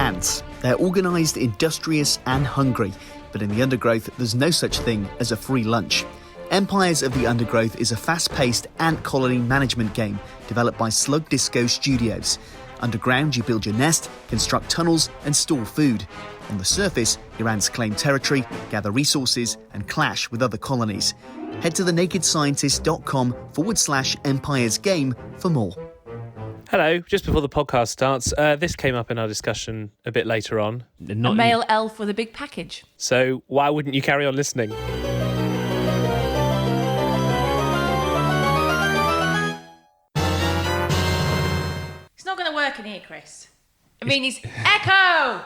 ants. They're organised, industrious and hungry, but in the undergrowth there's no such thing as a free lunch. Empires of the Undergrowth is a fast-paced ant colony management game developed by Slug Disco Studios. Underground, you build your nest, construct tunnels and store food. On the surface, your ants claim territory, gather resources and clash with other colonies. Head to thenakedscientist.com/Empires Game for more. Hello, just before the podcast starts, this came up in our discussion a bit later on. A male elf with a big package. So why wouldn't you carry on listening? It's not going to work in here, Chris. I mean, he's... Echo!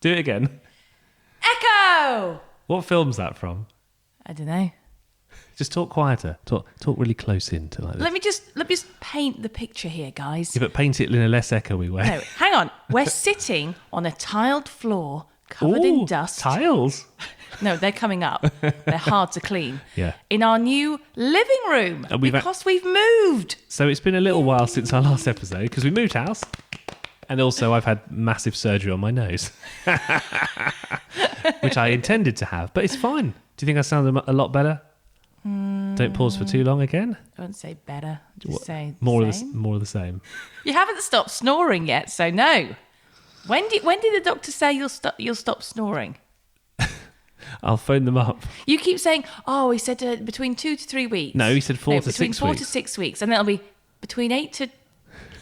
Do it again. Echo! What film's that from? I don't know. Just talk quieter. Talk really close into like this. Let me just paint the picture here, guys. Yeah, but paint it in a less echoey way. No, hang on. We're sitting on a tiled floor covered in dust. Tiles? No, they're coming up. They're hard to clean. Yeah. In our new living room And because we've moved. So it's been a little while since our last episode because we moved house. And also I've had massive surgery on my nose. Which I intended to have, but it's fine. Do you think I sound a lot better? Don't pause for too long again. I won't say better. Just say more same. of the same. You haven't stopped snoring yet, so no. When did the doctor say you'll stop snoring? I'll phone them up. You keep saying, oh, he said between 2 to 3 weeks. No, he said 4 to 6 weeks. Between 4 to 6 weeks, and then it'll be between 8 to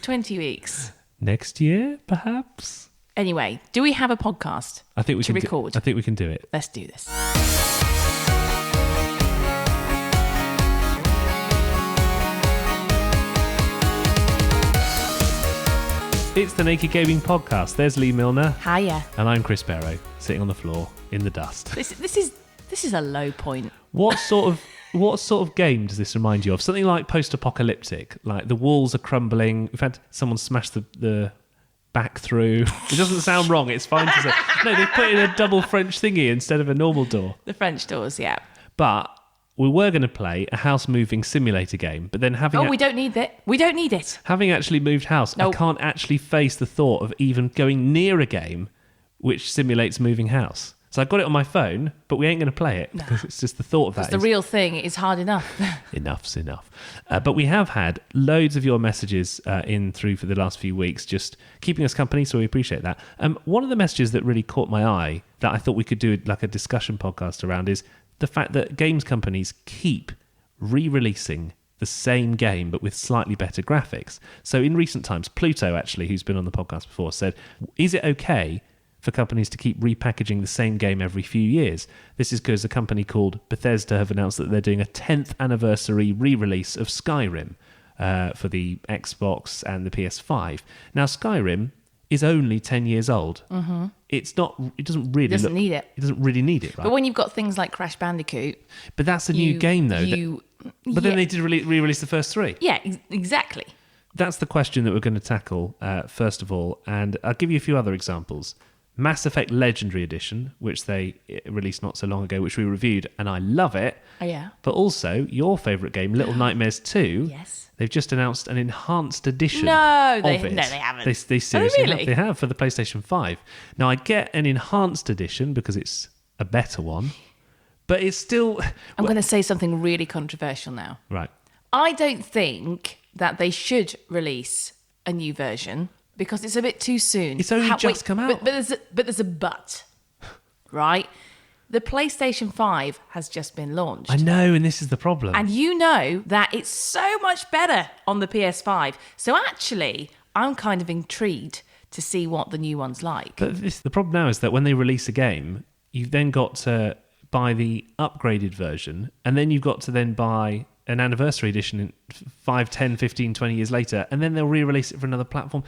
20 weeks. Next year, perhaps. Anyway, do we have a podcast? I think we to can record. I think we can do it. Let's do this. It's the Naked Gaming Podcast. There's Lee Milner. Hiya. And I'm Chris Barrow, sitting on the floor in the dust. This is a low point. What sort of game does this remind you of? Something like post-apocalyptic, like the walls are crumbling. We've had someone smash the back through. It doesn't sound wrong. It's fine to say. No, they've put in a double French thingy instead of a normal door. The French doors, yeah. But we were going to play a house moving simulator game, but then we don't need it. We don't need it. Having actually moved house, Nope. I can't actually face the thought of even going near a game which simulates moving house. So I got it on my phone, but we ain't going to play it because it's just the thought of that. Because the real thing is hard enough. Enough's enough. But we have had loads of your messages in through for the last few weeks, just keeping us company, so we appreciate that. One of the messages that really caught my eye that I thought we could do like a discussion podcast around is the fact that games companies keep re-releasing the same game but with slightly better graphics. So in recent times, Pluto actually, who's been on the podcast before, said, is it okay for companies to keep repackaging the same game every few years? This is because a company called Bethesda have announced that they're doing a 10th anniversary re-release of Skyrim for the Xbox and the PS5. Now, Skyrim is only 10 years old. Mm-hmm. It doesn't really need it. It doesn't really need it, right? But when you've got things like Crash Bandicoot... But that's a new game, though. Then they did re-release the first 3. Yeah, exactly. That's the question that we're going to tackle, first of all. And I'll give you a few other examples. Mass Effect Legendary Edition, which they released not so long ago, which we reviewed, and I love it. Oh, yeah. But also, your favourite game, Little Nightmares 2. Yes. They've just announced an enhanced edition No, they of it. haven't. They seriously really? have. They have for the PlayStation 5. Now, I get an enhanced edition because it's a better one, but it's still... I'm going to say something really controversial now. Right. I don't think that they should release a new version because it's a bit too soon. It's only just come out. But there's a but, right? The PlayStation 5 has just been launched. I know, and this is the problem. And you know that it's so much better on the PS5. So actually, I'm kind of intrigued to see what the new one's like. But the problem now is that when they release a game, you've then got to buy the upgraded version, and then you've got to then buy an anniversary edition in 5, 10, 15, 20 years later, and then they'll re-release it for another platform.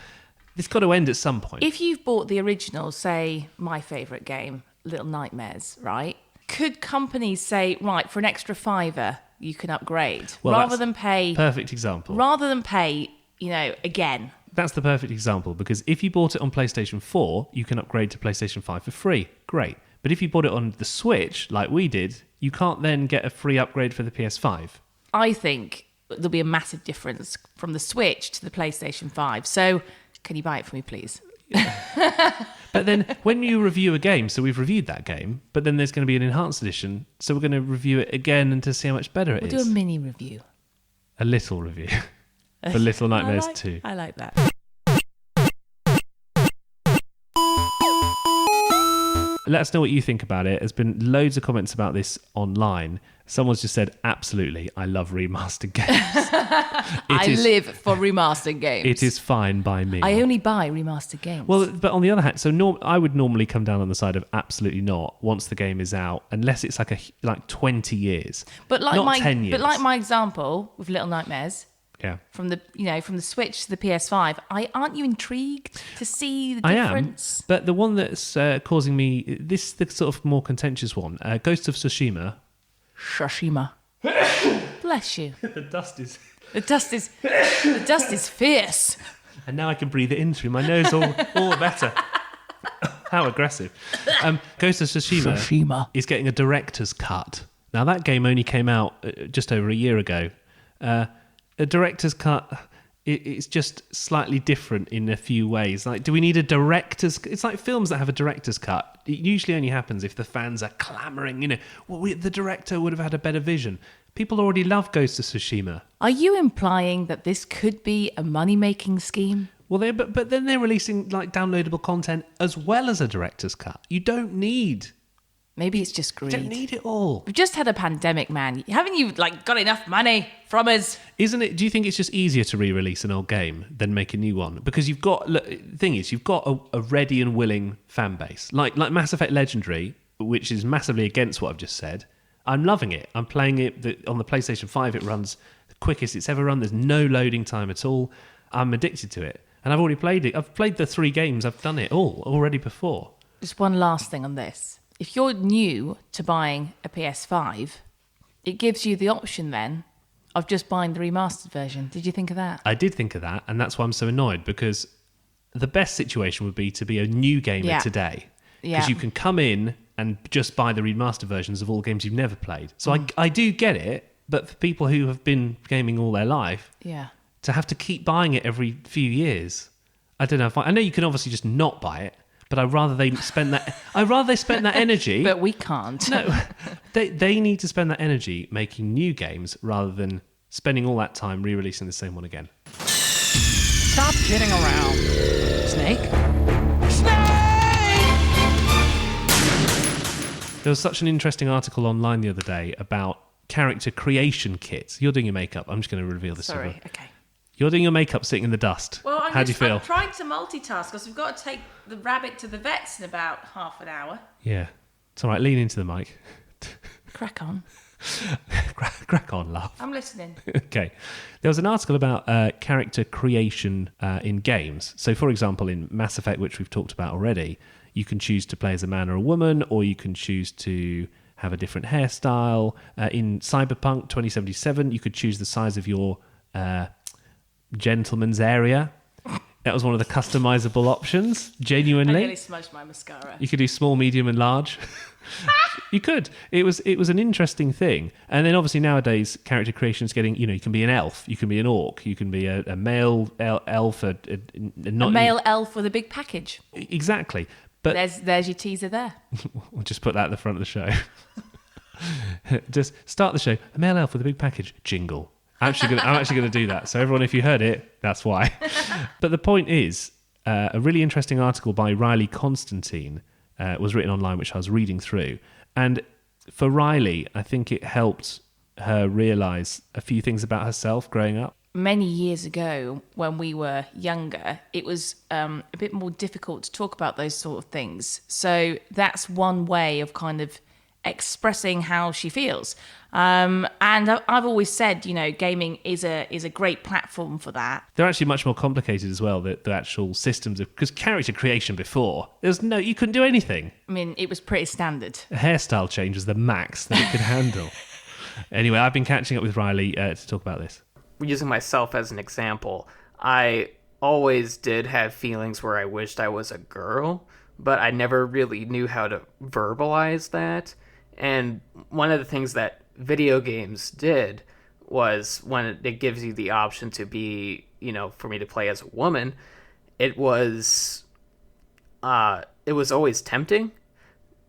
It's got to end at some point. If you've bought the original, say, my favourite game, Little Nightmares, right? Could companies say, right, for an extra $5, you can upgrade, rather than pay... Perfect example. Rather than pay, again. That's the perfect example, because if you bought it on PlayStation 4, you can upgrade to PlayStation 5 for free. Great. But if you bought it on the Switch, like we did, you can't then get a free upgrade for the PS5. I think there'll be a massive difference from the Switch to the PlayStation 5. So, can you buy it for me, please? But then when you review a game, so we've reviewed that game, but then there's going to be an enhanced edition, so we're going to review it again and to see how much better it We'll is. do a mini review. A little review for Little Nightmares 2. I like that. Let us know what you think about it. There's been loads of comments about this online. Someone's just said, absolutely, I love remastered games. I live for remastered games. It is fine by me. I only buy remastered games. Well, but on the other hand, so I would normally come down on the side of absolutely not once the game is out, unless it's like 20 years. but like not 10 years. But like my example with Little Nightmares, Yeah. from the Switch to the PS5, aren't you intrigued to see the I am, difference? but the one that's causing me this, the sort of more contentious one, Ghost of Tsushima. Shashima. Bless you. The dust is, The dust is fierce. and now I can breathe it in through my nose all better. How aggressive! Ghost of Tsushima is getting a director's cut. Now that game only came out just over a year ago. A director's cut, it's just slightly different in a few ways. Like, do we need a director's? It's like films that have a director's cut. It usually only happens if the fans are clamouring. The director would have had a better vision. People already love Ghost of Tsushima. Are you implying that this could be a money-making scheme? Well, but then they're releasing like downloadable content as well as a director's cut. You don't need Maybe it's just greed. You don't need it all. We've just had a pandemic, man. Haven't you got enough money from us? Isn't it? Do you think it's just easier to re-release an old game than make a new one? Because you've got the thing is you've got a ready and willing fan base, like Mass Effect Legendary, which is massively against what I've just said. I'm loving it. I'm playing it on the PlayStation 5. It runs the quickest it's ever run. There's no loading time at all. I'm addicted to it, and I've already played it. I've played the 3 games. I've done it all already before. Just one last thing on this. If you're new to buying a PS5, it gives you the option then of just buying the remastered version. Did you think of that? I did think of that, and that's why I'm so annoyed, because the best situation would be to be a new gamer today. Because you can come in and just buy the remastered versions of all games you've never played. So I do get it, but for people who have been gaming all their life, to have to keep buying it every few years, I don't know. I know you can obviously just not buy it, but I'd rather they spend that. I'd rather they spend that energy. But we can't. No, they need to spend that energy making new games rather than spending all that time re-releasing the same one again. Stop kidding around. Snake? There was such an interesting article online the other day about character creation kits. You're doing your makeup. I'm just going to reveal this. Sorry, okay. You're doing your makeup sitting in the dust. Well, How do you feel? I'm trying to multitask because we've got to take the rabbit to the vets in about half an hour. Yeah. It's all right. Lean into the mic. Crack on. Crack on, laugh. I'm listening. Okay. There was an article about character creation in games. So, for example, in Mass Effect, which we've talked about already, you can choose to play as a man or a woman, or you can choose to have a different hairstyle. In Cyberpunk 2077, you could choose the size of your gentleman's area. That was one of the customizable options. Genuinely, I nearly smudged my mascara. you could do small, medium, and large. You could. It was an interesting thing. And then obviously nowadays character creation is getting. You can be an elf, you can be an orc, you can be a male elf, A male elf with a big package. Exactly. But There's your teaser there. we'll just put that at the front of the show. Just start the show. A male elf with a big package. Jingle. I'm actually going to do that. So everyone, if you heard it, that's why. But the point is, a really interesting article by Riley Constantine was written online, which I was reading through. And for Riley, I think it helped her realise a few things about herself growing up. Many years ago, when we were younger, it was a bit more difficult to talk about those sort of things. So that's one way of kind of expressing how she feels. And I've always said, gaming is a great platform for that. They're actually much more complicated as well, the actual systems of, because character creation before, you couldn't do anything. I mean, it was pretty standard. A hairstyle change was the max that it could handle. Anyway, I've been catching up with Riley to talk about this. Using myself as an example, I always did have feelings where I wished I was a girl, but I never really knew how to verbalize that. And one of the things that video games did was when it gives you the option to be, for me to play as a woman, it was it was always tempting.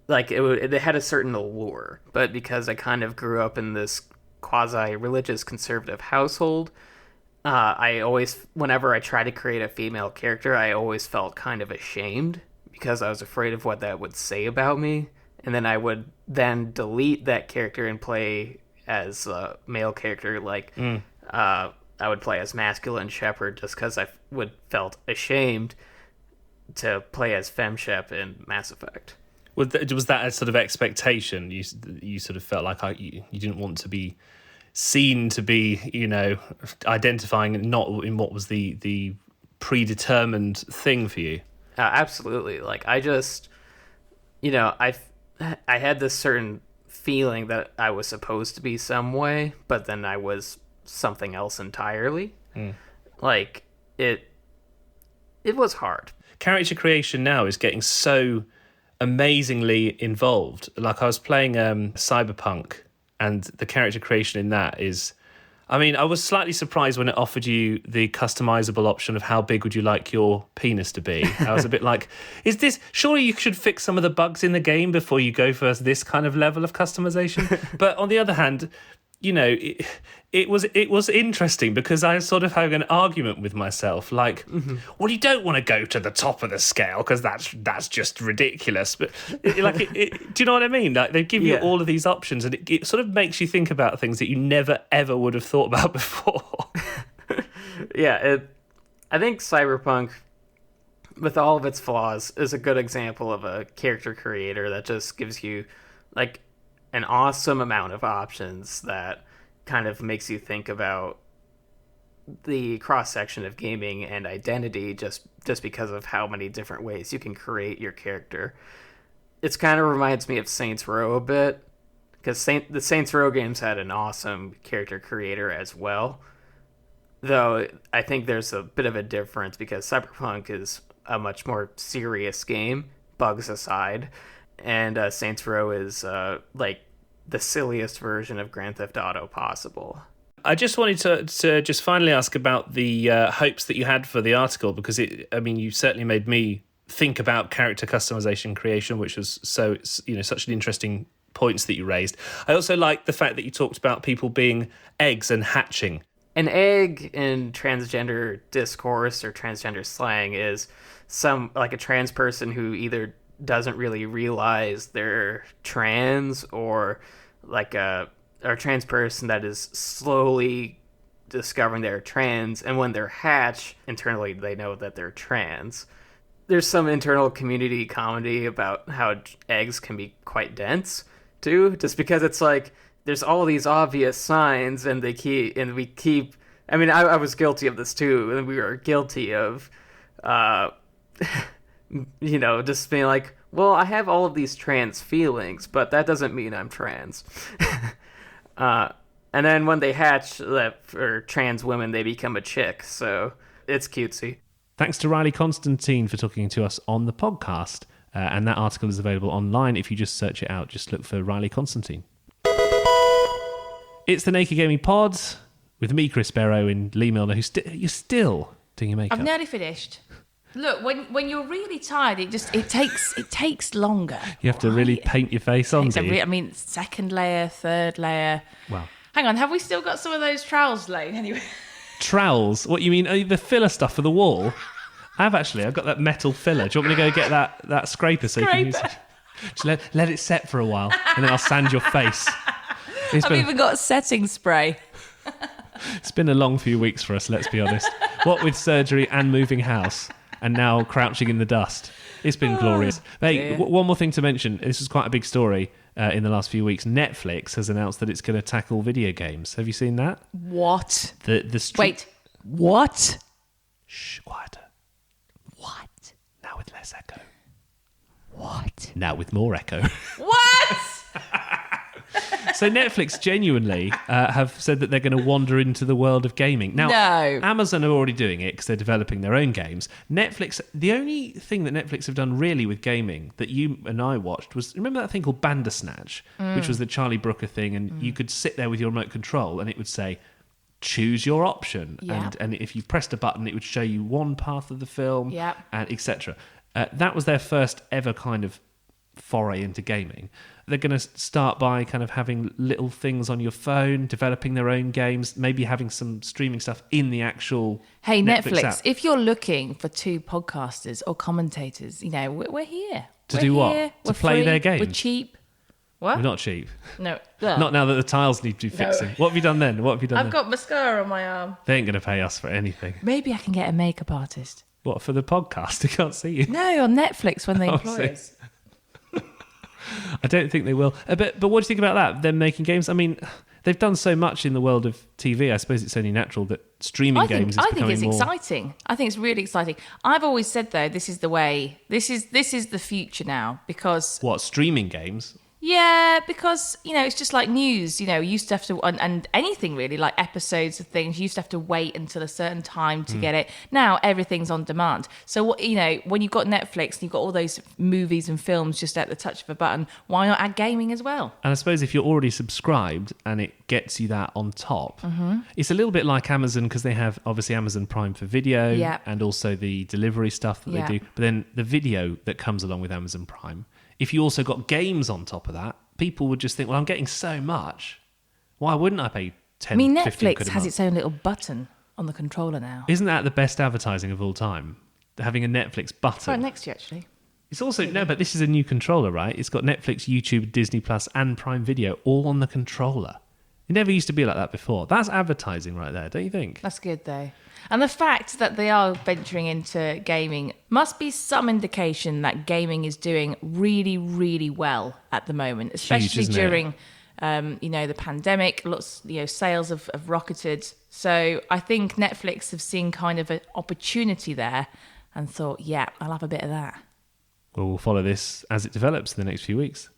Like it had a certain allure, but because I kind of grew up in this quasi-religious conservative household, I always, whenever I tried to create a female character, I always felt kind of ashamed because I was afraid of what that would say about me. And then I would then delete that character and play as a male character. Like, I would play as masculine Shepard just because I felt ashamed to play as Femme Shep in Mass Effect. Was that a sort of expectation? You sort of felt like you didn't want to be seen to be, identifying not in what was the predetermined thing for you. Absolutely. Like, I just, I had this certain feeling that I was supposed to be some way, but then I was something else entirely. Like, it was hard. Character creation now is getting so amazingly involved. Like, I was playing Cyberpunk, and the character creation in that is, I was slightly surprised when it offered you the customizable option of how big would you like your penis to be. I was a bit like, surely you should fix some of the bugs in the game before you go for this kind of level of customization. But on the other hand, it was interesting because I was sort of having an argument with myself, like, well, you don't want to go to the top of the scale because that's just ridiculous. But do you know what I mean? Like, they give you all of these options, and it sort of makes you think about things that you never ever would have thought about before. I think Cyberpunk, with all of its flaws, is a good example of a character creator that just gives you like an awesome amount of options that kind of makes you think about the cross-section of gaming and identity just because of how many different ways you can create your character. It's kind of reminds me of Saints Row a bit, because the Saints Row games had an awesome character creator as well, though I think there's a bit of a difference because Cyberpunk is a much more serious game, bugs aside, and Saints Row is like the silliest version of Grand Theft Auto possible. I just wanted to just finally ask about the hopes that you had for the article, because you certainly made me think about character customization creation, which was such an interesting points that you raised. I also like the fact that you talked about people being eggs and hatching. An egg in transgender discourse or transgender slang is a trans person who either doesn't really realize they're trans, or like a trans person that is slowly discovering they're trans, and when they're hatched, internally they know that they're trans. There's some internal community comedy about how eggs can be quite dense too, just because it's like there's all these obvious signs, and we keep I was guilty of this too, and we were guilty of just being like, well, I have all of these trans feelings, but that doesn't mean I'm trans. And then when they hatch, for trans women, they become a chick. So it's cutesy. Thanks to Riley Constantine for talking to us on the podcast. And that article is available online. If you just search it out, just look for Riley Constantine. It's the Naked Gaming Pod with me, Chris Barrow, and Lee Milner, you're still doing your makeup. I've nearly finished. Look, when you're really tired, it takes longer. You have to really paint your face on, do you? Second layer, third layer. Wow. Hang on, have we still got some of those trowels laid anyway? Trowels? What, you mean the filler stuff for the wall? I've got that metal filler. Do you want me to go get that scraper so you can use it? Just let it set for a while, and then I'll sand your face. I've even got setting spray. It's been a long few weeks for us, let's be honest. What with surgery and moving house, and now crouching in the dust. It's been glorious. Hey, one more thing to mention. This was quite a big story in the last few weeks. Netflix has announced that it's going to tackle video games. Have you seen that? What? Wait, what? Shh, quieter. What? Now with less echo. What? Now with more echo. What? So Netflix genuinely have said that they're going to wander into the world of gaming. Now, no. Amazon are already doing it because they're developing their own games. Netflix, the only thing that Netflix have done really with gaming that you and I watched was, remember that thing called Bandersnatch, which was the Charlie Brooker thing, and you could sit there with your remote control and it would say, choose your option. Yeah. And if you pressed a button, it would show you one path of the film, Yeah. and etc. That was their first ever kind of foray into gaming. They're going to start by kind of having little things on your phone, developing their own games, maybe having some streaming stuff in the actual Hey, Netflix, app. if you're looking for two podcasters or commentators, we're here. To do what? Here, To we're play free, their games? We're cheap. What? We're not cheap. No. Not now that the tiles need to be fixing. What have you done then? I've got mascara on my arm. They ain't going to pay us for anything. Maybe I can get a makeup artist. What, for the podcast? I can't see you. No, on Netflix when they Oh, employ see. us. I don't think they will. But what do you think about that? Them making games? I mean, they've done so much in the world of TV. I suppose it's only natural that streaming games is I think becoming it's more... exciting. I think it's really exciting. I've always said though, this is the way. This is the future now because What, streaming games? yeah, because it's just like news. You used to have to and anything really like episodes of things. You used to have to wait until a certain time to get it. Now everything's on demand. So what when you've got Netflix and you've got all those movies and films just at the touch of a button, why not add gaming as well? And I suppose if you're already subscribed and it gets you that on top, it's a little bit like Amazon because they have obviously Amazon Prime for video Yeah. and also the delivery stuff that Yeah. they do. But then the video that comes along with Amazon Prime, if you also got games on top of that, people would just think, well, I'm getting so much. Why wouldn't I pay 10, I mean, 15 Netflix quid a has month? its own little button on the controller now. Isn't that the best advertising of all time? Having a Netflix button. Right next to you, actually. It's also, no, but this is a new controller, right? It's got Netflix, YouTube, Disney Plus, and Prime Video all on the controller. It never used to be like that before. That's advertising right there, don't you think? That's good, though. And the fact that they are venturing into gaming must be some indication that gaming is doing really, really well at the moment, especially isn't it? during, the pandemic. Lots, sales have rocketed. So I think Netflix have seen kind of an opportunity there and thought, yeah, I'll have a bit of that. Well, we'll follow this as it develops in the next few weeks.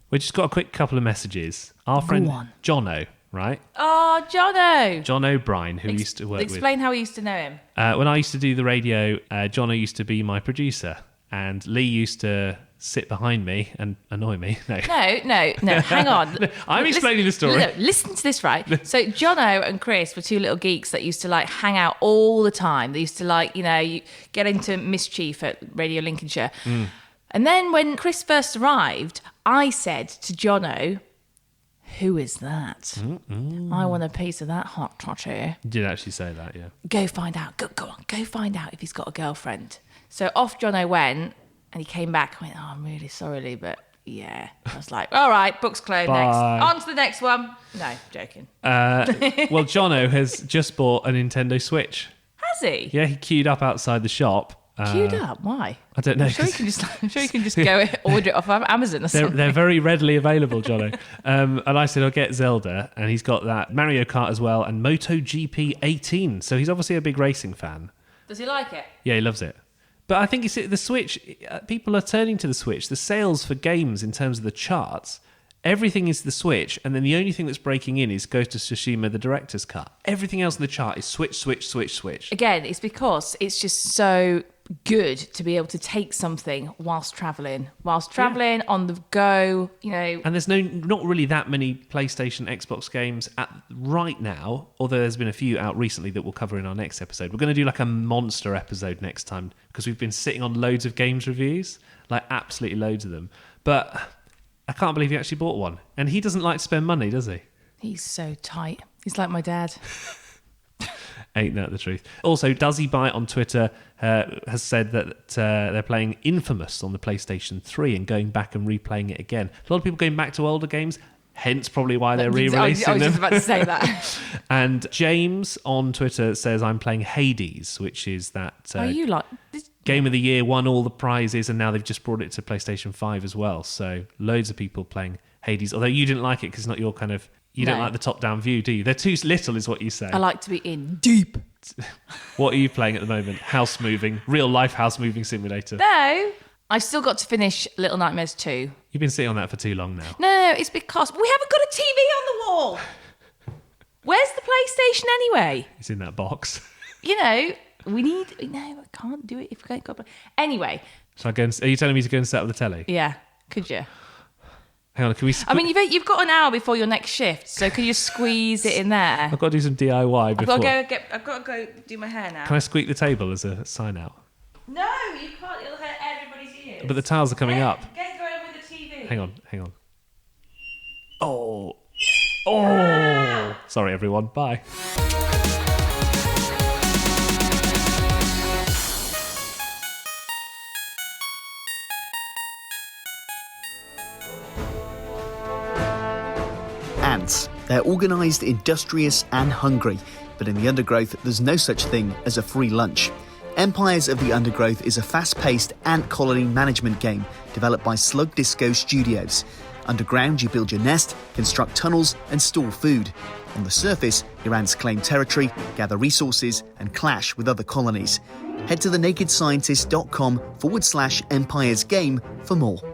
We just got a quick couple of messages. Our friend on. Jono, right? Oh, Jono! John O'Brien, who we used to work Explain how we used to know him. with. When I used to do the radio, Jono used to be my producer, and Lee used to sit behind me and annoy me. No. No, hang on. I'm explaining the story. No, listen to this, right? So Jono and Chris were two little geeks that used to like hang out all the time. They used to you get into mischief at Radio Lincolnshire. And then when Chris first arrived, I said to Jono, who is that? I want a piece of that hot toddy. You did actually say that, yeah. Go find out. Go on. Go find out if he's got a girlfriend. So off Jono went, and he came back and went, oh, I'm really sorry, Lee, but yeah. I was like, all right, book's closed. Bye. Next. On to the next one. No, joking. Well, Jono has just bought a Nintendo Switch. Has he? Yeah, he queued up outside the shop. Queued up? Why? I don't know. I'm sure you can just go order it off of Amazon or something. They're very readily available, Jono. And I said, I'll get Zelda. And he's got that Mario Kart as well and MotoGP 18. So he's obviously a big racing fan. Does he like it? Yeah, he loves it. But I think you see, the Switch, people are turning to the Switch. The sales for games in terms of the charts, everything is the Switch. And then the only thing that's breaking in is Ghost of Tsushima, the director's cut. Everything else in the chart is Switch. Again, it's because it's just so good to be able to take something whilst traveling on the go, And there's not really that many PlayStation, Xbox games right now, although there's been a few out recently that we'll cover in our next episode. We're going to do like a monster episode next time because we've been sitting on loads of games reviews, like absolutely loads of them. But I can't believe he actually bought one. And he doesn't like to spend money, does he? He's so tight. He's like my dad. Ain't that the truth? Also, Does He Buy It on Twitter has said that they're playing Infamous on the PlayStation 3 and going back and replaying it again. A lot of people going back to older games, hence probably why they're re-releasing I was them. just about to say that. And James on Twitter says, I'm playing Hades, which is that Are you like... Game of the Year, won all the prizes, and now they've just brought it to PlayStation 5 as well. So loads of people playing Hades, although you didn't like it because it's not your kind of... You don't No. like the top-down view, do you? They're too little is what you say. I like to be in deep. What are you playing at the moment? House moving, real life house moving simulator. No, I've still got to finish Little Nightmares 2. You've been sitting on that for too long now. No, it's because we haven't got a TV on the wall. Where's the PlayStation anyway? It's in that box. We need... No, I can't do it if we ain't got... Anyway, So are you telling me to go and set up the telly? yeah, could you? Hang on, can we? I mean, you've got an hour before your next shift, so can you squeeze it in there? I've got to do some DIY before. I've got to go do my hair now. Can I squeak the table as a sign out? No, you can't. It'll hurt everybody's ears. But the tiles are coming up. Get going with the TV. Hang on. Oh. Sorry, everyone. Bye. Ants. They're organised, industrious and hungry, but in the undergrowth there's no such thing as a free lunch. Empires of the Undergrowth is a fast-paced ant colony management game developed by Slug Disco Studios. Underground, you build your nest, construct tunnels and store food. On the surface, your ants claim territory, gather resources and clash with other colonies. Head to thenakedscientist.com/empiresgame for more.